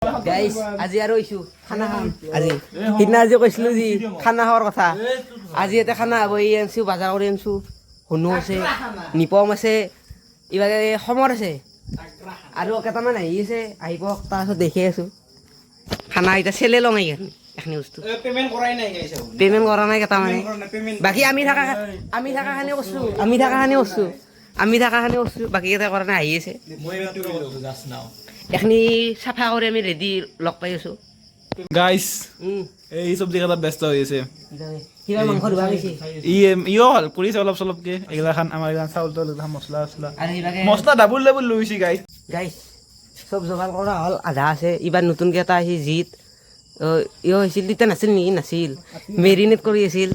Guys আজি আৰু আইছো খানা খাম আজি সিদিনা আজি কৈছিলো যি খানা খাৱাৰ কথা আজি এটা খানা হ'ব এই আনছো বজাৰ কৰি আনছো হনু আছে নিপম আছে ইবাগে সমৰ আছে আৰু কেইটামান আহি আছে আহিব তাৰপিছত দেখি আছো খানা এটা চেলে লং এখানে বস্তু পেমেন্ট কৰা নাই কেইটামানে বাকী আমি থাকা খানে কৰছো বাকী কেইটা কৰা নাই আহি আছে এখনি সাফা করে আমি রেডি লগ পাই আছো গাইস এই সবজি কাটা ব্যস্ত হৈ আছে কিবা মাংস ধুবা গৈছে ইও হল কৰিছে অলপ চলপকে এগলা খান আমাৰ গান চাউল তল মছলা ডাবল ডাবল লৈছি গাইস সব জোগাৰ কৰা হল আধা আছে ইবাৰ নতুনকে এটা আহি জিত ইও হৈছিল তিতা নাছিল নেকি নাছিল মেৰিনেট কৰি আছিল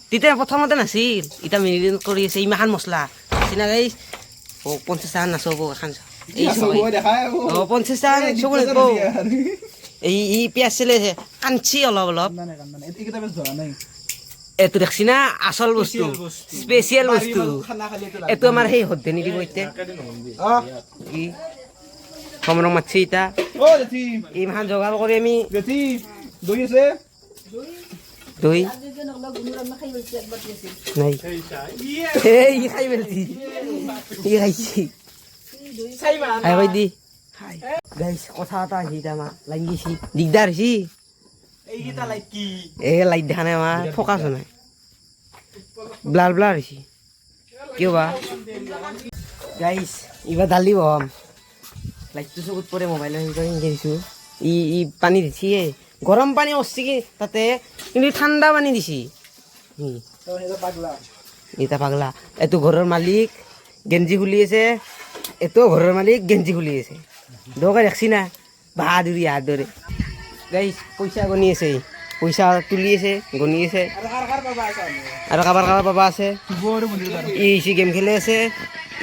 তিতা প্ৰথমতে নাছিল ইটা মেৰিনেট কৰি আছে ইমান মছলা চিনা গাইস 50 টাকা নাচব এখন এই সবাই 50 টাকা সব নেব এই পিয়াজ ছিলে কাঞ্চি অলপ অলপ এটো দেখছি না আসল বস্তু স্পেশাল বস্তু এটো আমার সেই হদ্দে নিদি কইতে কি কমরং মাছি ইটা ইমান জগাল কৰি আমি দই আছে দই নাই এই খাই বেলছি ই খাইছি হাই ভাই দি গাইস কথা এটা আহি আমার লাগিছি দিগদার হইছি এইটা লাইক কি লাইট দেখা নাই আমার ফোকাস নাই ব্লার ব্লার হইছি কিয় বা গাইস এবার দালি বম লাইটটো চকুত পরে মোবাইলের ভিতরে গেছো ই পানি দিছি গরম পানি আসছে কি তাতে কিন্তু ঠান্ডা পানি দিছি এটা পাগলা এত ঘরের মালিক গেঞ্জি খুলি আছে এত ঘরের মালিক গেঞ্জি খুলি আছে দোকান দেখছি না বাহাদুরি হাত ধরে গাইস পয়সা গনি আছে পয়সা তুলি আছে গনি আছে আর কাবার বাবা আছে ই গেম খেলে আছে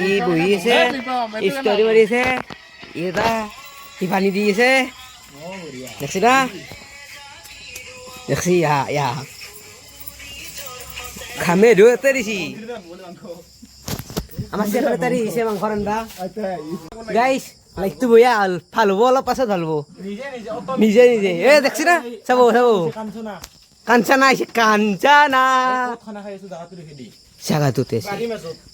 ই বহি আছে স্টোরি মারি আছে এটা ই পানি দি আছে দেখছি না দেখছি ইয়া খামে ধুতে দিছি আমার সেটা তারি হিসে মাংস রান্না গাইস লাইটটো বইয়া ভাল হব অলপ পাছত ভাল হব নিজে নিজে এ দেখছি না চাব কাঞ্চনা আহিছে কাঞ্চনা জাগাটোতে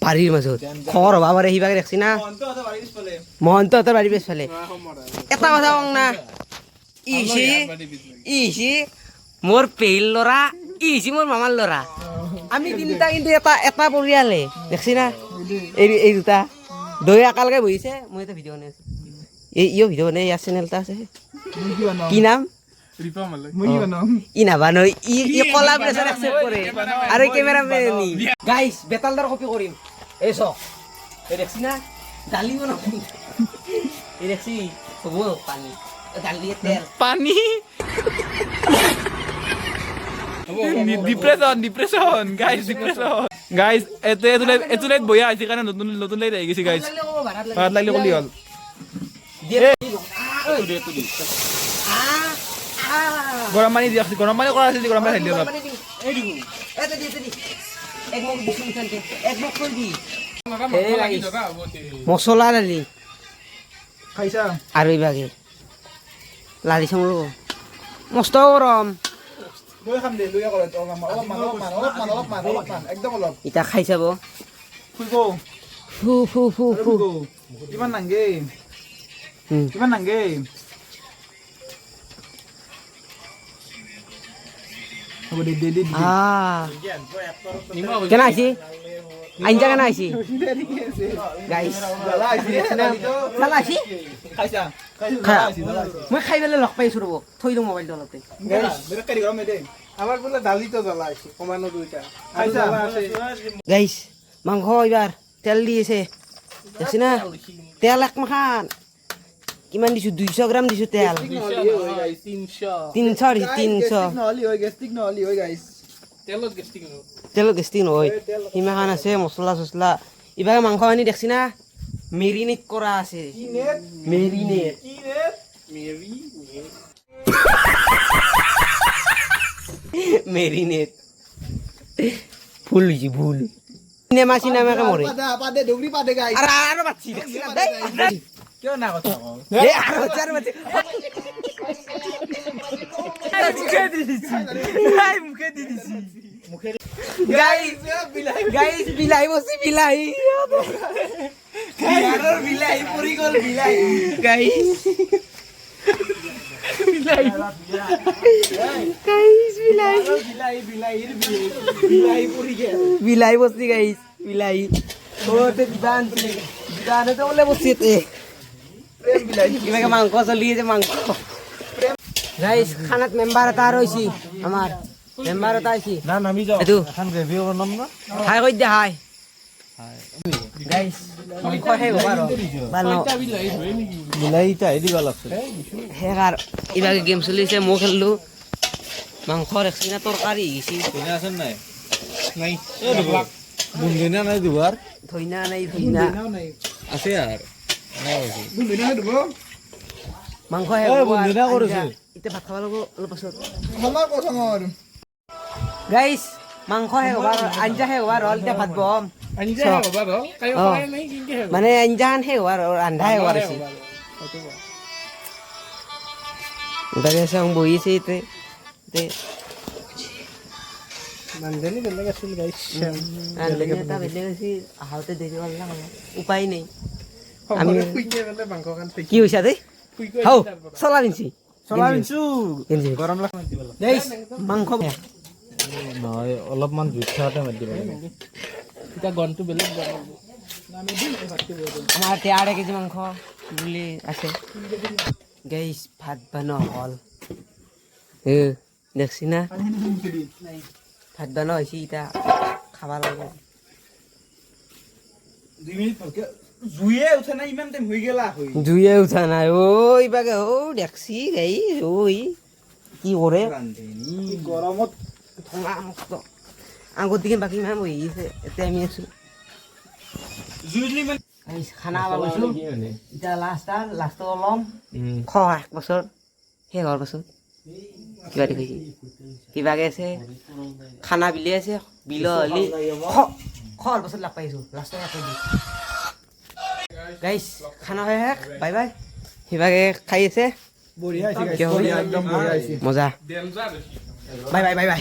বাৰীৰ মাজত খবৰ হবা পাৰে সিবাকে দেখছি না মহন্ত হতৰ বাৰীৰ পিছফালে এটা কথা কওঁ না ইহি মোৰ পেইল ল'ৰা ইহি মোৰ মামাৰ ল'ৰা আমি তিনিটা কিন্তু এটা পৰিয়ালে দেখছি না এই দুটা দৈ একালকে বহিছে মই এটা ভিডিঅ' বনাই আছো ইও ভিডিঅ' বনাই ইয়াৰ চেনেল এটা আছে কি নাম ই নাবানো ই কলাবৰেচন একচেপ্ট কৰে আৰু কেমেৰামেন গাইস বেতালদাৰ কপি কৰিম এই চক এই দেখছি না দালি বনাম এই দেখছি হ'ব পানী দালি তেল পানী ডিপ্রেশন গাইস গাইস এটো লাইট বয়া আছে কাৰণে নতুন লাইট আহি গৈছে গাইস ভাত লাগিলে কলি হল গৰম পানী দিয়া গৰম পানী কৰা আছিল গৰম পানী ঢালি অলপ মছলা দালি খাইছা আৰু ইবাগে লাৰি চাম ৰ'ব মস্ত গৰম ইটা খাই চাব কিমান নাংগে কেনা আইছি আঞ্জা কেনা আইছি গাইস মই খাই পেলাই লগ পাইছো ৰ'ব থৈ দিওঁ মোবাইলটো অলপতে আমাৰ বলে ডালি তো জ্বালা আছে কমানো দুইটা গাইস মাংস এবাৰ তেল দি আছে দেখছি না তেল এক মাখান কিমান দিছো 200 গ্রাম দিছো তেল 300 তেলত গেষ্টিক নহয় সিমাখান আছে মছলা চছলা ইবাগে মাংস আনি দেখছি না মেৰিনেট কৰা আছে মেরিনেট ভুল হইছি ভুল সিনেমা কে মরে পাদে ডগরি পাদে গাইস আরে বাচ্চি দেখছিস না কিয় না কথা এ আর বাচ্চি গাইজ বিলাহী বসি বিলাহী বিলাহী পৰি গ'ল বিলাহী গাইজ বিলাহী বসি গাইজ বিলাহী দোকানতে বোলে বসি কিবাকে মাংস চলি আছে মাংস গাইজ খানাত মেম্বাৰ এটা ৰৈছি আমাৰ মেম্বাৰ এটা আহিছি না নামি যাও এইটো এখন ৰেভিউ বনাম না হাই কৈ দিয়া হাই গাইজ মাংস শেষ হ'ব আৰু ভাল ন বিলাহীটা হেৰি গল আছে শেষ আৰু ইভাগে গেম চলি আছে মই খেলিলোঁ মাংস দেখছি না তৰকাৰী গেছি ধনিয়া আছে নাই নাই ধনিয়া নাই দুবাৰ ধইনা নাই ধইনা আছে আৰ মাংস শেষ ঐ, হ'ব বন্ধুনা আৰু কৰিছে। আঞ্জা। এতিয়া ভাত খাব লাগিব অলপ পাছত আমাৰ কথা নহয় গাইজ মাংস শেষ হ'ব আৰু আঞ্জা শেষ হ'ব আৰু হ'ল এতিয়া ভাত বহাম মানে আঞ্জাখন শেষ হ'ব আৰু ৰান্ধা শেষ হ'ব আৰু তাকে চাওঁ বহি আছে এতিয়া মানুহজনী বেলেগ আছিল গাইছ ৰান্ধনী এটা বেলেগ আছিল আহোঁতে দেৰি হ'ল না উপায় নাই আমি কি হৈছা দেই হৌ চলা নিছি চলা নিছো কিনছি গৰম লাগ গাইজ মাংস নহয় অলপমান জুইত থোৱাতে মাতি দিব লাগে আমাৰ এতিয়া 8 কেজি মাংস বুলি আছে গাইজ ভাত বনোৱা হ'ল দেখছি না ভাত বনোৱা হৈছে এতিয়া খাব লাগিব 2 মিনিট ভালকে জুইয়ে উঠা নাই ইমান টাইম হৈ গেলা হৈ জুইয়ে উঠা নাই ঐ বাগে ও দেখছি গাই ওই কি করে গৰমত আগত দিকে বাকি মাহ বহি আছে এতিয়া আমি আছো জুইলি মানে খানা পাবছো এতিয়া লাষ্ট অলম খোৱা 1 বছৰ শেষ হোৱাৰ পাছত কিবা দেখিছি কিবাকে আছে খানা বিলে আছে বিল হলি খোৱাৰ পাছত লাগ পাইছো লাষ্টত গাইছ খানা শেষ বাই বাই সিবাগে খাই আছে বঢ়িয়া হৈছে গাইছ একদম বঢ়িয়া হৈছে মজা বাই বাই বাই বাই